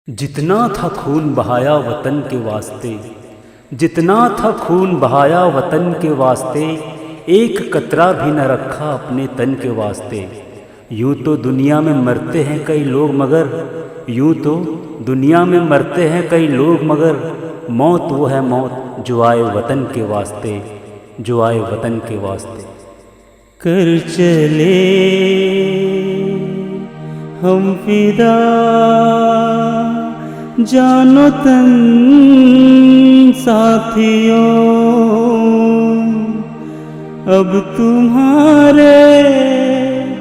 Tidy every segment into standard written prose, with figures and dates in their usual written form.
जितना था खून बहाया वतन के वास्ते, जितना था खून बहाया वतन के वास्ते, एक कतरा भी न रखा अपने तन के वास्ते। यूँ तो दुनिया में मरते हैं कई लोग मगर, यूँ तो दुनिया में मरते हैं कई लोग मगर, मौत वो है मौत जो आए वतन के वास्ते, जो आए वतन के वास्ते। कर चले हम फिदा जानो तन साथियों, अब तुम्हारे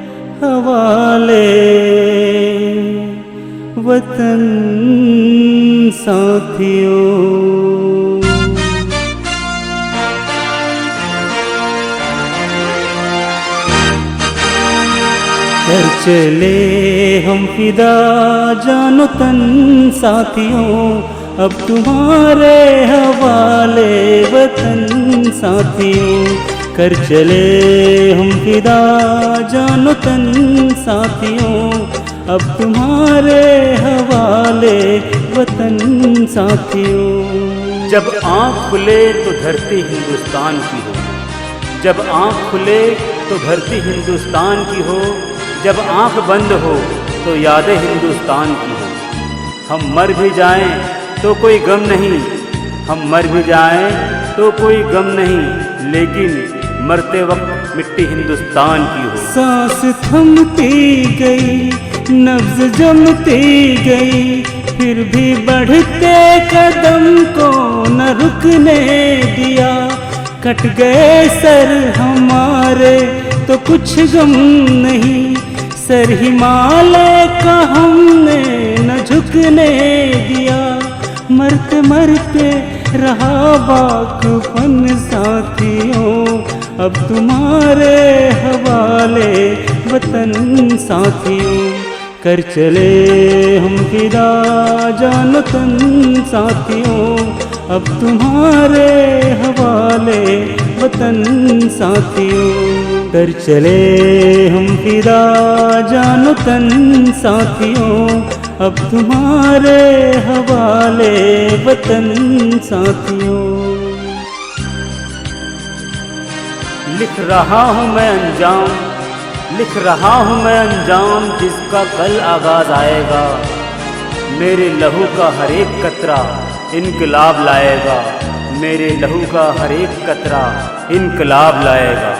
हवाले वतन साथियों। कर चले हम फिदा जानो तन साथियों, अब तुम्हारे हवाले वतन साथियों। कर चले हम फिदा जानो तन साथियों, अब तुम्हारे हवाले वतन साथियों। जब आँख खुले तो धरती हिंदुस्तान की हो, जब आँख खुले तो धरती हिंदुस्तान की हो, जब आँख बंद हो तो यादें हिंदुस्तान की हो। हम मर भी जाएं तो कोई गम नहीं, हम मर भी जाएं तो कोई गम नहीं, लेकिन मरते वक्त मिट्टी हिंदुस्तान की हो। सांस थमती गई, नब्ज जमती गई, फिर भी बढ़ते कदम को न रुकने दिया। कट गए सर हमारे तो कुछ गम नहीं, सर हिमालय का हमने न झुकने दिया। मरते मरते रहा वाक़फ़न साथियों, अब तुम्हारे हवाले वतन साथियों। कर चले हम फिदा जानो तन साथियों, अब तुम्हारे हवाले वतन साथियों। कर चले हम फिदा जानो तन साथियों, अब तुम्हारे हवाले वतन साथियों। लिख रहा हूँ मैं अंजाम, लिख रहा हूँ मैं अंजाम जिसका कल आगाज आएगा। मेरे लहू का हर एक कतरा इनकलाब लाएगा, मेरे लहू का हर एक कतरा इनकलाब लाएगा।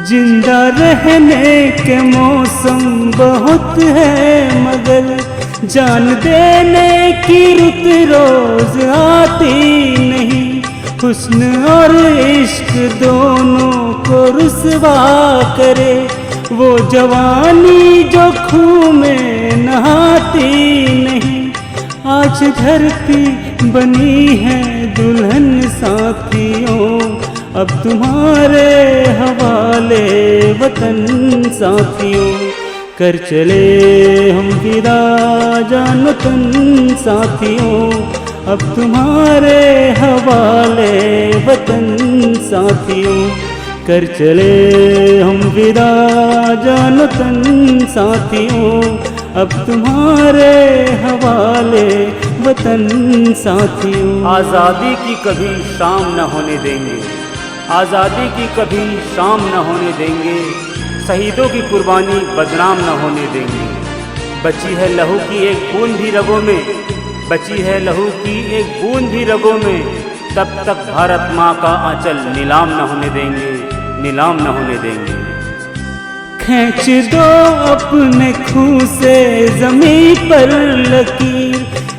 जिंदा रहने के मौसम बहुत है मगर, जान देने की रुत रोज आती नहीं। हुस्न और इश्क दोनों को रुसवा करे, वो जवानी जो खून में नहाती नहीं। आज धरती बनी है दुल्हन साथियों, अब तुम्हारे हवाले वतन साथियों। कर चले हम फिदा जानो तन साथियों, अब तुम्हारे हवाले वतन साथियों। कर चले हम फिदा जानो तन साथियों, अब तुम्हारे हवाले वतन साथियों। आज़ादी की कभी शाम न होने देंगे, आज़ादी की कभी शाम न होने देंगे, शहीदों की कुर्बानी बदनाम न होने देंगे। बची है लहू की एक बूंद भी रगों में, बची है लहू की एक बूंद भी रगों में, तब तक भारत माँ का आंचल नीलाम न होने देंगे, नीलाम न होने देंगे। खींच दो अपने खून से ज़मीं पर लकीर,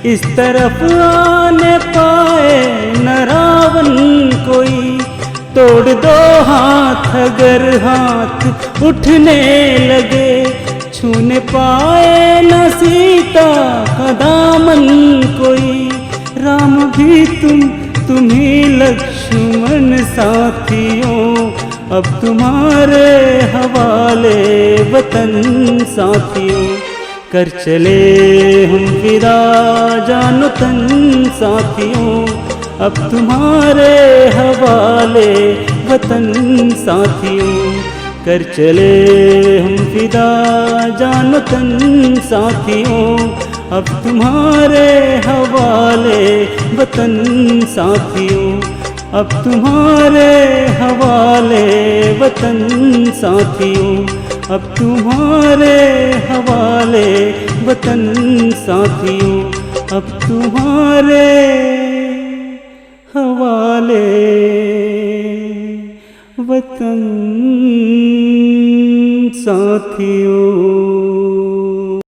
इस तरफ आने पाए न रावण कोई। तोड़ दो हाथ अगर हाथ उठने लगे, छूने पाए न सीता का दामन कोई। राम भी तुम ही लक्ष्मण साथियों, अब तुम्हारे हवाले वतन साथियों। कर चले हम फिदा जानो तन साथियों, अब तुम्हारे हवाले वतन साथियों। कर चले हम फिदा जान वतन साथियों, अब तुम्हारे हवाले वतन साथियों, अब तुम्हारे हवाले वतन साथियों, अब तुम्हारे हवाले वतन साथियों, अब तुम्हारे हवाले वतन साथियों।